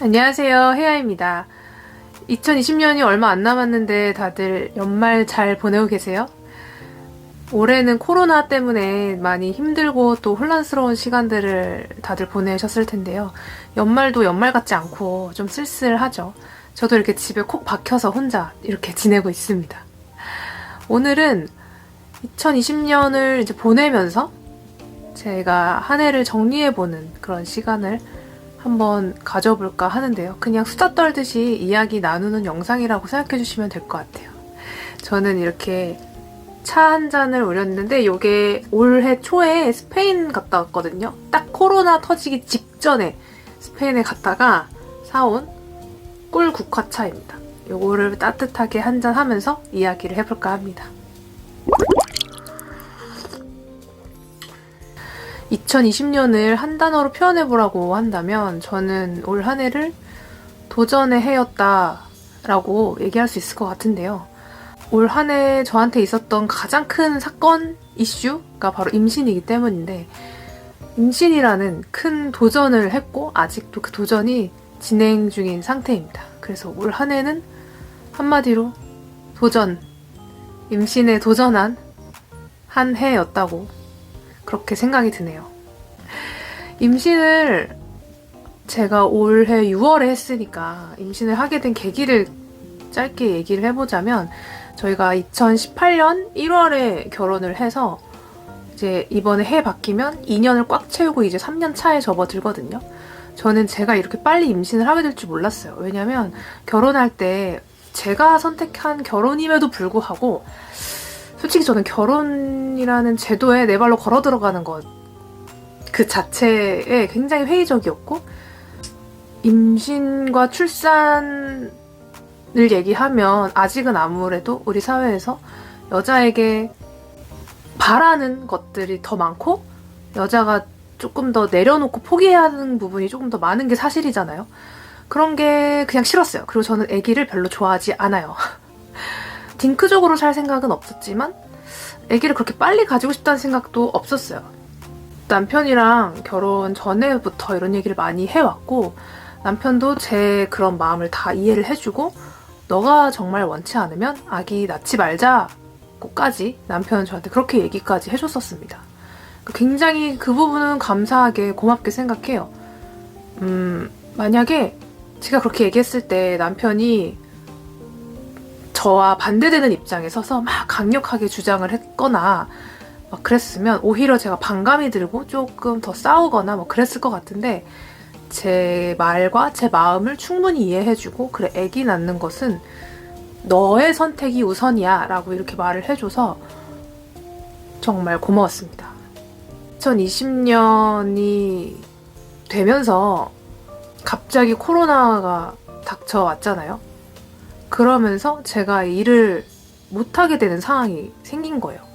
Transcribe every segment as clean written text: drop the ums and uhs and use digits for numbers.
안녕하세요, 혜아입니다. 2020년이 얼마 안 남았는데 다들 연말 잘 보내고 계세요? 올해는 코로나 때문에 많이 힘들고 또 혼란스러운 시간들을 다들 보내셨을 텐데요. 연말도 연말 같지 않고 좀 쓸쓸하죠. 저도 이렇게 집에 콕 박혀서 혼자 이렇게 지내고 있습니다. 오늘은 2020년을 이제 보내면서 제가 한 해를 정리해보는 그런 시간을 한번 가져볼까 하는데요. 그냥 수다 떨듯이 이야기 나누는 영상이라고 생각해주시면 될 것 같아요. 저는 이렇게 차 한 잔을 우렸는데 이게 올해 초에 스페인 갔다 왔거든요. 딱 코로나 터지기 직전에 스페인에 갔다가 사온 꿀 국화차입니다. 요거를 따뜻하게 한 잔 하면서 이야기를 해볼까 합니다. 2020년을 한 단어로 표현해보라고 한다면 저는 올 한 해를 도전의 해였다라고 얘기할 수 있을 것 같은데요. 올 한 해 저한테 있었던 가장 큰 사건, 이슈가 바로 임신이기 때문인데 임신이라는 큰 도전을 했고 아직도 그 도전이 진행 중인 상태입니다. 그래서 올 한 해는 한마디로 도전, 임신에 도전한 한 해였다고 그렇게 생각이 드네요. 임신을 제가 올해 6월에 했으니까 임신을 하게 된 계기를 짧게 얘기를 해보자면 저희가 2018년 1월에 결혼을 해서 이제 이번에 해 바뀌면 2년을 꽉 채우고 이제 3년 차에 접어들거든요. 저는 제가 이렇게 빨리 임신을 하게 될 줄 몰랐어요. 왜냐면 결혼할 때 제가 선택한 결혼임에도 불구하고 솔직히 저는 결혼이라는 제도에 내 발로 걸어 들어가는 것 그 자체에 굉장히 회의적이었고 임신과 출산을 얘기하면 아직은 아무래도 우리 사회에서 여자에게 바라는 것들이 더 많고 여자가 조금 더 내려놓고 포기해야 하는 부분이 조금 더 많은 게 사실이잖아요. 그런 게 그냥 싫었어요. 그리고 저는 아기를 별로 좋아하지 않아요. 딩크적으로 살 생각은 없었지만 아기를 그렇게 빨리 가지고 싶다는 생각도 없었어요. 남편이랑 결혼 전에부터 이런 얘기를 많이 해왔고 남편도 제 그런 마음을 다 이해를 해주고 너가 정말 원치 않으면 아기 낳지 말자고까지 남편은 저한테 그렇게 얘기까지 해줬었습니다. 굉장히 그 부분은 감사하게 고맙게 생각해요. 만약에 제가 그렇게 얘기했을 때 남편이 저와 반대되는 입장에 서서 막 강력하게 주장을 했거나 막 그랬으면 오히려 제가 반감이 들고 조금 더 싸우거나 뭐 그랬을 것 같은데 제 말과 제 마음을 충분히 이해해주고 그래 아기 낳는 것은 너의 선택이 우선이야 라고 이렇게 말을 해줘서 정말 고마웠습니다. 2020년이 되면서 갑자기 코로나가 닥쳐왔잖아요. 그러면서 제가 일을 못하게 되는 상황이 생긴 거예요.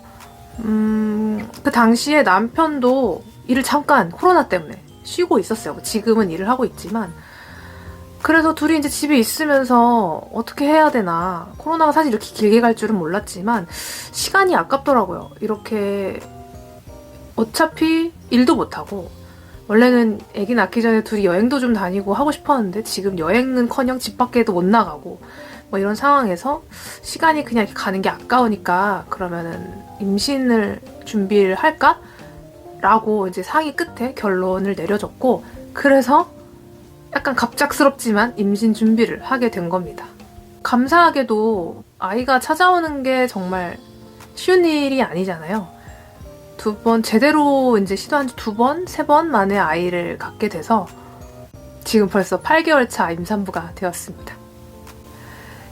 그 당시에 남편도 일을 잠깐 코로나 때문에 쉬고 있었어요. 지금은 일을 하고 있지만 그래서 둘이 이제 집에 있으면서 어떻게 해야 되나 코로나가 사실 이렇게 길게 갈 줄은 몰랐지만 시간이 아깝더라고요. 이렇게 어차피 일도 못하고 원래는 아기 낳기 전에 둘이 여행도 좀 다니고 하고 싶었는데 지금 여행은커녕 집 밖에도 못 나가고 뭐 이런 상황에서 시간이 그냥 이렇게 가는 게 아까우니까 그러면은 임신을 준비를 할까? 라고 이제 상의 끝에 결론을 내려줬고 그래서 약간 갑작스럽지만 임신 준비를 하게 된 겁니다. 감사하게도 아이가 찾아오는 게 정말 쉬운 일이 아니잖아요. 제대로 이제 시도한 지 2번, 3번 만에 아이를 갖게 돼서 지금 벌써 8개월 차 임산부가 되었습니다.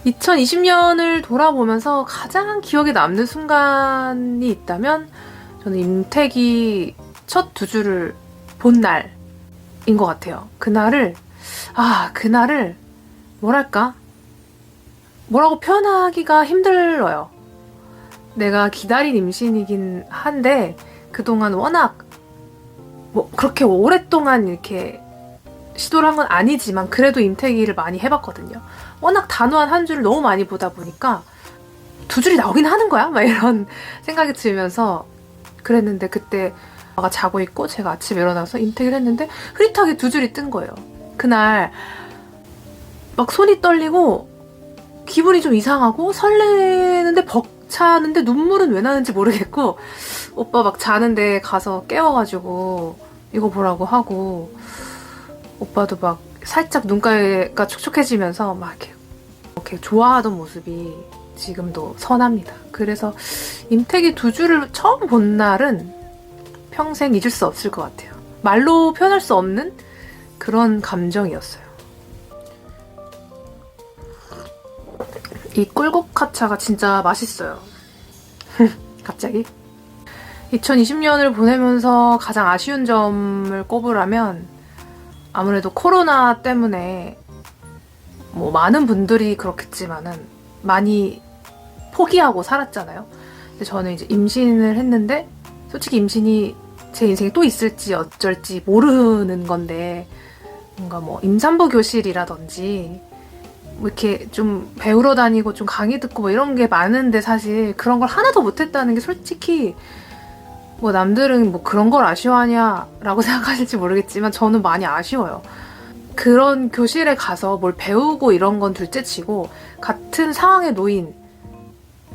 2020년을 돌아보면서 가장 기억에 남는 순간이 있다면 저는 임태기 첫 2주를 본 날인 것 같아요. 그날을 뭐라고 표현하기가 힘들어요. 내가 기다린 임신이긴 한데 그동안 워낙 그렇게 오랫동안 이렇게 시도를 한 건 아니지만 그래도 임태기를 많이 해봤거든요. 워낙 단호한 한 줄을 너무 많이 보다 보니까 2줄이 나오긴 하는 거야? 막 이런 생각이 들면서 그랬는데 그때 아가 자고 있고 제가 아침에 일어나서 임태기를 했는데 흐릿하게 2줄이 뜬 거예요. 그날 막 손이 떨리고 기분이 좀 이상하고 설레는데 벅차는데 눈물은 왜 나는지 모르겠고 오빠 막 자는데 가서 깨워가지고 이거 보라고 하고 오빠도 막 살짝 눈가가 촉촉해지면서 막 이렇게 좋아하던 모습이 지금도 선합니다. 그래서 임택이 두 줄을 처음 본 날은 평생 잊을 수 없을 것 같아요. 말로 표현할 수 없는 그런 감정이었어요. 이 꿀국화차가 진짜 맛있어요. 갑자기? 2020년을 보내면서 가장 아쉬운 점을 꼽으라면 아무래도 코로나 때문에 뭐 많은 분들이 그렇겠지만은 많이 포기하고 살았잖아요. 근데 저는 이제 임신을 했는데 솔직히 임신이 제 인생에 또 있을지 어쩔지 모르는 건데 뭔가 뭐 임산부 교실이라든지 뭐 이렇게 좀 배우러 다니고 좀 강의 듣고 뭐 이런 게 많은데 사실 그런 걸 하나도 못했다는 게 솔직히 뭐 남들은 뭐 그런 걸 아쉬워하냐라고 생각하실지 모르겠지만 저는 많이 아쉬워요. 그런 교실에 가서 뭘 배우고 이런 건 둘째치고 같은 상황에 놓인,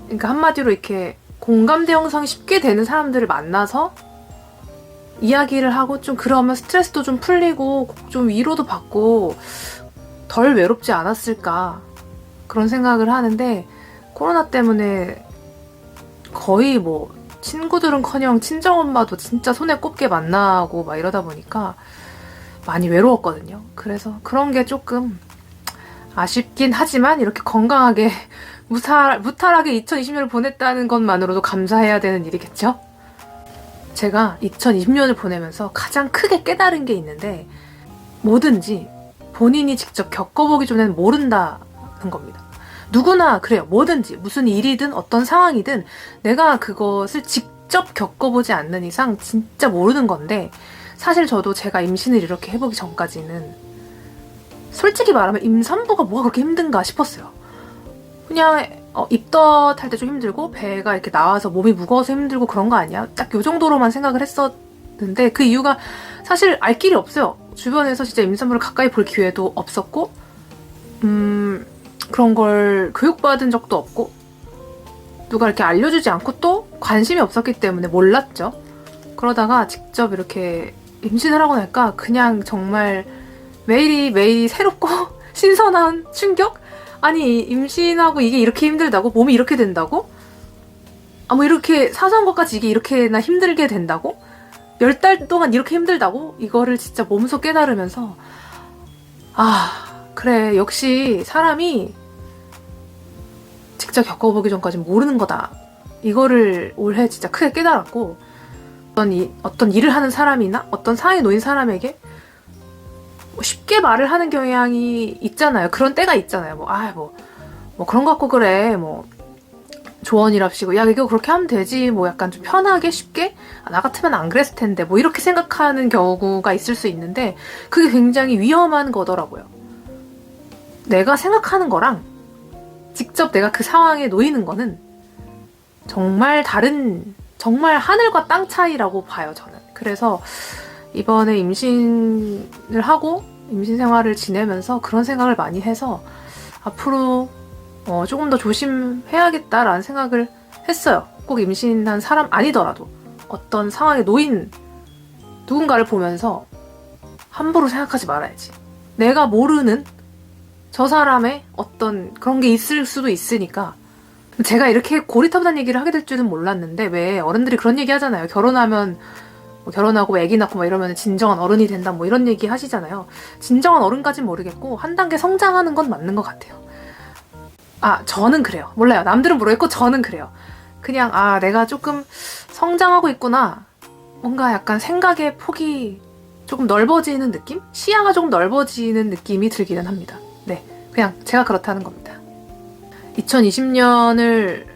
그러니까 한마디로 이렇게 공감대 형성이 쉽게 되는 사람들을 만나서 이야기를 하고 좀 그러면 스트레스도 좀 풀리고 좀 위로도 받고 덜 외롭지 않았을까 그런 생각을 하는데 코로나 때문에 거의 뭐 친구들은커녕 친정엄마도 진짜 손에 꼽게 만나고 막 이러다 보니까 많이 외로웠거든요. 그래서 그런 게 조금 아쉽긴 하지만 이렇게 건강하게 무탈하게 2020년을 보냈다는 것만으로도 감사해야 되는 일이겠죠? 제가 2020년을 보내면서 가장 크게 깨달은 게 있는데 뭐든지 본인이 직접 겪어보기 전에는 모른다는 겁니다. 누구나 그래요. 뭐든지 무슨 일이든 어떤 상황이든 내가 그것을 직접 겪어보지 않는 이상 진짜 모르는 건데 사실 저도 제가 임신을 이렇게 해보기 전까지는 솔직히 말하면 임산부가 뭐가 그렇게 힘든가 싶었어요. 그냥 입덧할 때 좀 힘들고 배가 이렇게 나와서 몸이 무거워서 힘들고 그런 거 아니야? 딱 요 정도로만 생각을 했었는데 그 이유가 사실 알 길이 없어요. 주변에서 진짜 임산부를 가까이 볼 기회도 없었고 그런 걸 교육받은 적도 없고 누가 이렇게 알려주지 않고 또 관심이 없었기 때문에 몰랐죠. 그러다가 직접 이렇게 임신을 하고 나니까 그냥 정말 매일이 새롭고 신선한 충격? 아니 임신하고 이게 이렇게 힘들다고? 몸이 이렇게 된다고? 뭐 이렇게 사소한 것까지 이게 이렇게나 힘들게 된다고? 10달 동안 이렇게 힘들다고? 이거를 진짜 몸소 깨달으면서 그래 역시 사람이 직접 겪어보기 전까지는 모르는 거다. 이거를 올해 진짜 크게 깨달았고 어떤 일을 하는 사람이나 어떤 상황에 놓인 사람에게 쉽게 말을 하는 경향이 있잖아요. 그런 때가 있잖아요. 뭐 그런 거 갖고 그래. 뭐 조언이랍시고 야 이거 그렇게 하면 되지. 뭐 약간 좀 편하게 쉽게 나 같으면 안 그랬을 텐데 뭐 이렇게 생각하는 경우가 있을 수 있는데 그게 굉장히 위험한 거더라고요. 내가 생각하는 거랑 직접 내가 그 상황에 놓이는 거는 정말 다른 정말 하늘과 땅 차이라고 봐요, 저는. 그래서 이번에 임신을 하고 임신 생활을 지내면서 그런 생각을 많이 해서 앞으로 조금 더 조심해야겠다라는 생각을 했어요. 꼭 임신한 사람 아니더라도 어떤 상황에 놓인 누군가를 보면서 함부로 생각하지 말아야지. 내가 모르는 저 사람의 어떤 그런 게 있을 수도 있으니까 제가 이렇게 고리타분한 얘기를 하게 될 줄은 몰랐는데 왜 어른들이 그런 얘기 하잖아요. 결혼하면 뭐 결혼하고 애기 낳고 뭐 이러면 진정한 어른이 된다 뭐 이런 얘기 하시잖아요. 진정한 어른까진 모르겠고 한 단계 성장하는 건 맞는 것 같아요. 저는 그래요. 몰라요. 남들은 모르겠고 저는 그래요. 그냥 내가 조금 성장하고 있구나. 뭔가 약간 생각의 폭이 조금 넓어지는 느낌? 시야가 조금 넓어지는 느낌이 들기는 합니다. 네, 그냥 제가 그렇다는 겁니다. 2020년을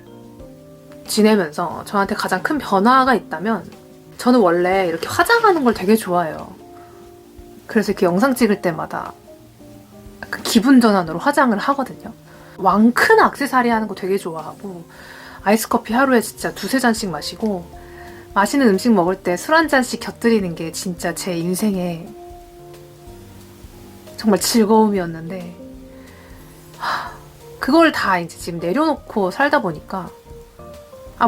지내면서 저한테 가장 큰 변화가 있다면 저는 원래 이렇게 화장하는 걸 되게 좋아해요. 그래서 이렇게 영상 찍을 때마다 약간 기분 전환으로 화장을 하거든요. 왕큰 액세서리 하는 거 되게 좋아하고 아이스커피 하루에 진짜 2-3잔씩 마시고 맛있는 음식 먹을 때 술 한 잔씩 곁들이는 게 진짜 제 인생의 정말 즐거움이었는데 그걸 다 이제 지금 내려놓고 살다 보니까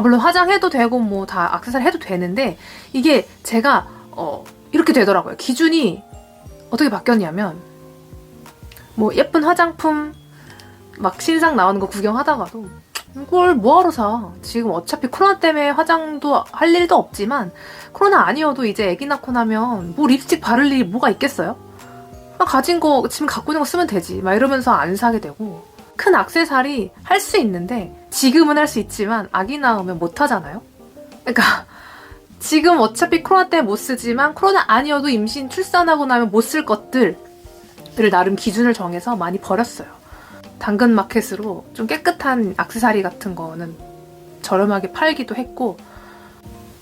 물론 화장해도 되고 뭐 다 액세서리 해도 되는데 이게 제가 이렇게 되더라고요. 기준이 어떻게 바뀌었냐면 뭐 예쁜 화장품 막 신상 나오는 거 구경하다가도 이걸 뭐하러 사? 지금 어차피 코로나 때문에 화장도 할 일도 없지만 코로나 아니어도 이제 애기 낳고 나면 뭐 립스틱 바를 일이 뭐가 있겠어요? 가진 거 지금 갖고 있는 거 쓰면 되지 막 이러면서 안 사게 되고 큰 액세서리 할 수 있는데 지금은 할 수 있지만 아기 낳으면 못 하잖아요? 그러니까 지금 어차피 코로나 때문에 못 쓰지만 코로나 아니어도 임신 출산하고 나면 못 쓸 것들을 나름 기준을 정해서 많이 버렸어요. 당근마켓으로 좀 깨끗한 액세서리 같은 거는 저렴하게 팔기도 했고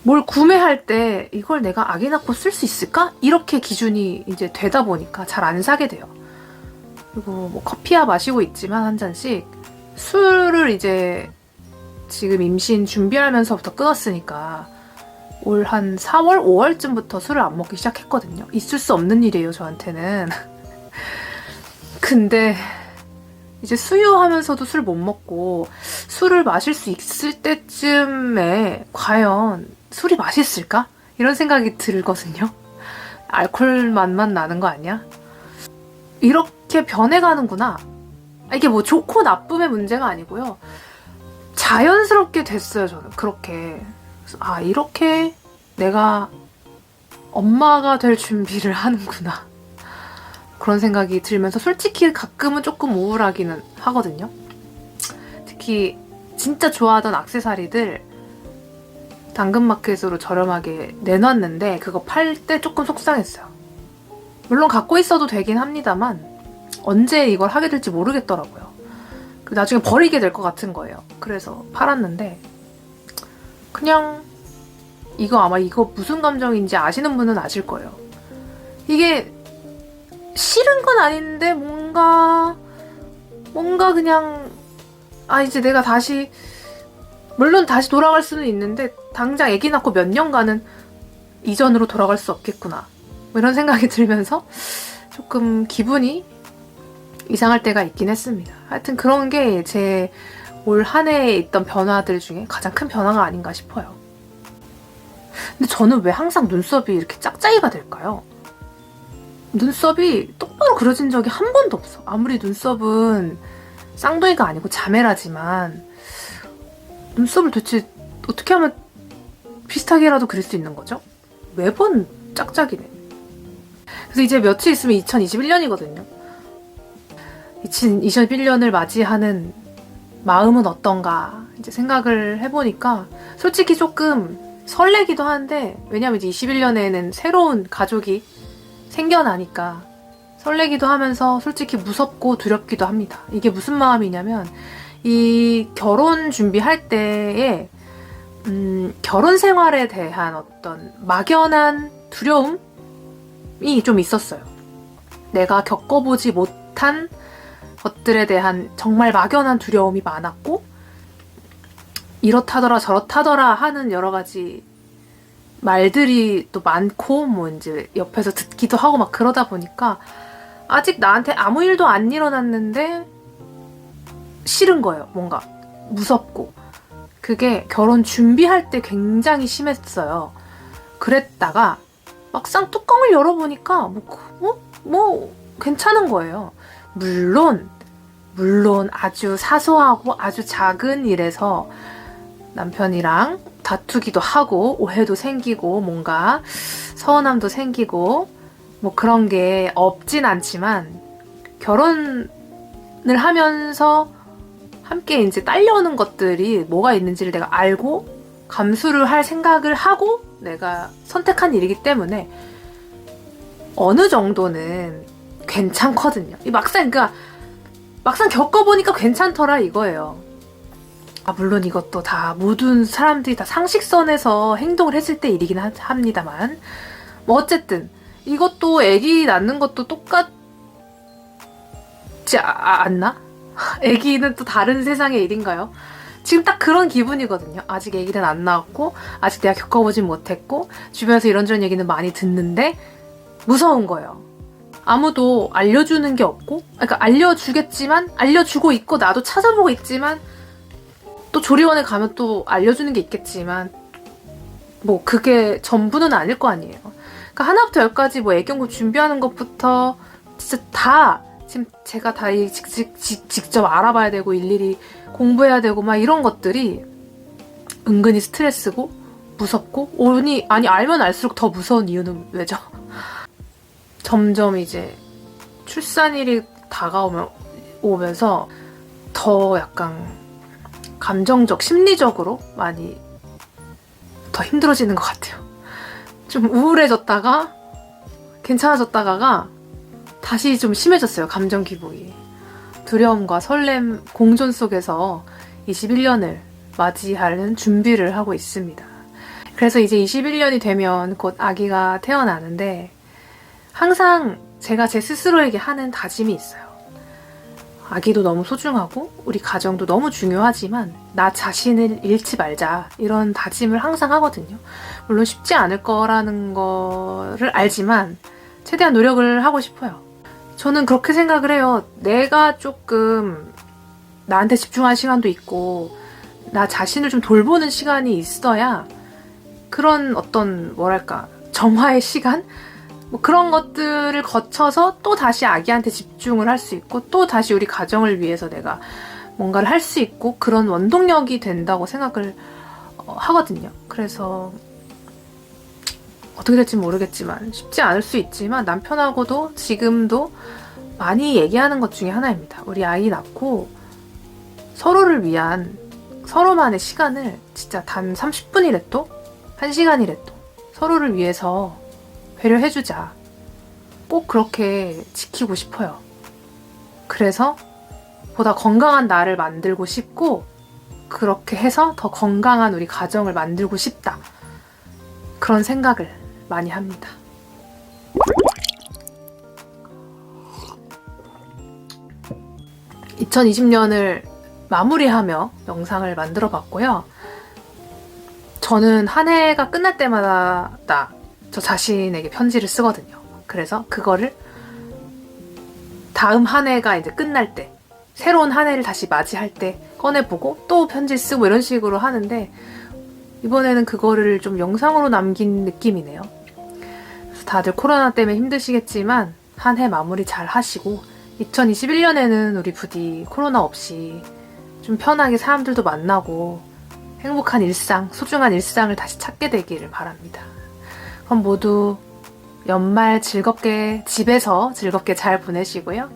뭘 구매할 때 이걸 내가 아기 낳고 쓸 수 있을까? 이렇게 기준이 이제 되다 보니까 잘 안 사게 돼요. 그리고 뭐 커피야 마시고 있지만 한 잔씩 술을 이제 지금 임신 준비하면서부터 끊었으니까 올 한 4월, 5월쯤부터 술을 안 먹기 시작했거든요. 있을 수 없는 일이에요, 저한테는. 근데 이제 수유하면서도 술 못 먹고 술을 마실 수 있을 때쯤에 과연 술이 맛있을까? 이런 생각이 들거든요. 알코올 맛만 나는 거 아니야? 이렇게 변해가는구나. 이게 뭐 좋고 나쁨의 문제가 아니고요. 자연스럽게 됐어요, 저는. 그렇게. 그래서 이렇게 내가 엄마가 될 준비를 하는구나. 그런 생각이 들면서 솔직히 가끔은 조금 우울하기는 하거든요. 특히 진짜 좋아하던 액세서리들 당근마켓으로 저렴하게 내놨는데 그거 팔 때 조금 속상했어요. 물론 갖고 있어도 되긴 합니다만 언제 이걸 하게 될지 모르겠더라고요. 나중에 버리게 될 것 같은 거예요. 그래서 팔았는데 그냥 이거 무슨 감정인지 아시는 분은 아실 거예요. 이게 싫은 건 아닌데 뭔가 그냥 이제 내가 다시 물론 다시 돌아갈 수는 있는데 당장 아기 낳고 몇 년간은 이전으로 돌아갈 수 없겠구나 뭐 이런 생각이 들면서 조금 기분이 이상할 때가 있긴 했습니다. 하여튼 그런 게 제 올 한 해에 있던 변화들 중에 가장 큰 변화가 아닌가 싶어요. 근데 저는 왜 항상 눈썹이 이렇게 짝짝이가 될까요? 눈썹이 똑바로 그려진 적이 한 번도 없어. 아무리 눈썹은 쌍둥이가 아니고 자매라지만 눈썹을 도대체 어떻게 하면 비슷하게라도 그릴 수 있는 거죠? 매번 짝짝이네. 그래서 이제 며칠 있으면 2021년이거든요. 2021년을 맞이하는 마음은 어떤가 이제 생각을 해보니까 솔직히 조금 설레기도 한데 왜냐면 이제 21년에는 새로운 가족이 생겨나니까 설레기도 하면서 솔직히 무섭고 두렵기도 합니다. 이게 무슨 마음이냐면 이 결혼 준비할 때에 결혼 생활에 대한 어떤 막연한 두려움이 좀 있었어요. 내가 겪어보지 못한 것들에 대한 정말 막연한 두려움이 많았고 이렇다더라 저렇다더라 하는 여러 가지 말들이 또 많고 뭐 이제 옆에서 듣기도 하고 막 그러다 보니까 아직 나한테 아무 일도 안 일어났는데 싫은 거예요. 뭔가 무섭고 그게 결혼 준비할 때 굉장히 심했어요. 그랬다가 막상 뚜껑을 열어보니까 뭐 괜찮은 거예요. 물론 아주 사소하고 아주 작은 일에서 남편이랑 다투기도 하고 오해도 생기고 뭔가 서운함도 생기고 뭐 그런 게 없진 않지만 결혼을 하면서 함께 이제 딸려오는 것들이 뭐가 있는지를 내가 알고 감수를 할 생각을 하고 내가 선택한 일이기 때문에 어느 정도는 괜찮거든요. 막상 겪어보니까 괜찮더라 이거예요. 물론 이것도 다 모든 사람들이 다 상식선에서 행동을 했을 때 일이긴 합니다만 뭐 어쨌든 이것도 아기 낳는 것도 똑같지 않나? 아기는 또 다른 세상의 일인가요? 지금 딱 그런 기분이거든요. 아직 아기는 안 낳았고 아직 내가 겪어보진 못했고 주변에서 이런저런 얘기는 많이 듣는데 무서운 거예요. 아무도 알려주는 게 없고, 그러니까 알려주겠지만, 알려주고 있고, 나도 찾아보고 있지만, 또 조리원에 가면 또 알려주는 게 있겠지만, 뭐, 그게 전부는 아닐 거 아니에요. 그러니까 하나부터 열까지 뭐 애경고 준비하는 것부터, 진짜 다, 지금 제가 다 직접 알아봐야 되고, 일일이 공부해야 되고, 막 이런 것들이 은근히 스트레스고, 무섭고, 아니, 알면 알수록 더 무서운 이유는 왜죠? 점점 이제 출산일이 다가오면서 더 약간 감정적, 심리적으로 많이 더 힘들어지는 것 같아요. 좀 우울해졌다가 괜찮아졌다가가 다시 좀 심해졌어요. 감정 기복이. 두려움과 설렘 공존 속에서 21년을 맞이하는 준비를 하고 있습니다. 그래서 이제 21년이 되면 곧 아기가 태어나는데 항상 제가 제 스스로에게 하는 다짐이 있어요. 아기도 너무 소중하고 우리 가정도 너무 중요하지만 나 자신을 잃지 말자, 이런 다짐을 항상 하거든요. 물론 쉽지 않을 거라는 거를 알지만 최대한 노력을 하고 싶어요. 저는 그렇게 생각을 해요. 내가 조금 나한테 집중할 시간도 있고 나 자신을 좀 돌보는 시간이 있어야 그런 어떤 뭐랄까 정화의 시간? 뭐 그런 것들을 거쳐서 또 다시 아기한테 집중을 할 수 있고 또 다시 우리 가정을 위해서 내가 뭔가를 할 수 있고 그런 원동력이 된다고 생각을 하거든요. 그래서 어떻게 될지 모르겠지만 쉽지 않을 수 있지만 남편하고도 지금도 많이 얘기하는 것 중에 하나입니다. 우리 아이 낳고 서로를 위한 서로만의 시간을 진짜 단 30분이라도 1시간이라도 서로를 위해서 배려해주자. 꼭 그렇게 지키고 싶어요. 그래서 보다 건강한 나를 만들고 싶고 그렇게 해서 더 건강한 우리 가정을 만들고 싶다. 그런 생각을 많이 합니다. (2020년을) 마무리하며 영상을 만들어 봤고요. 저는 한 해가 끝날 때마다 저 자신에게 편지를 쓰거든요. 그래서 그거를 다음 한 해가 이제 끝날 때, 새로운 한 해를 다시 맞이할 때 꺼내보고 또 편지 쓰고 이런 식으로 하는데 이번에는 그거를 좀 영상으로 남긴 느낌이네요. 그래서 다들 코로나 때문에 힘드시겠지만 한 해 마무리 잘 하시고 2021년에는 우리 부디 코로나 없이 좀 편하게 사람들도 만나고 행복한 일상, 소중한 일상을 다시 찾게 되기를 바랍니다. 그럼 모두 연말 즐겁게 집에서 즐겁게 잘 보내시고요.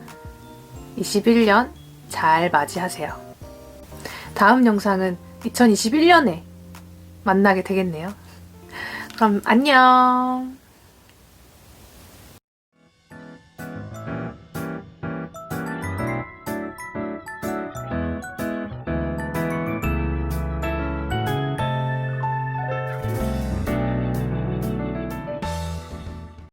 21년 잘 맞이하세요. 다음 영상은 2021년에 만나게 되겠네요. 그럼 안녕.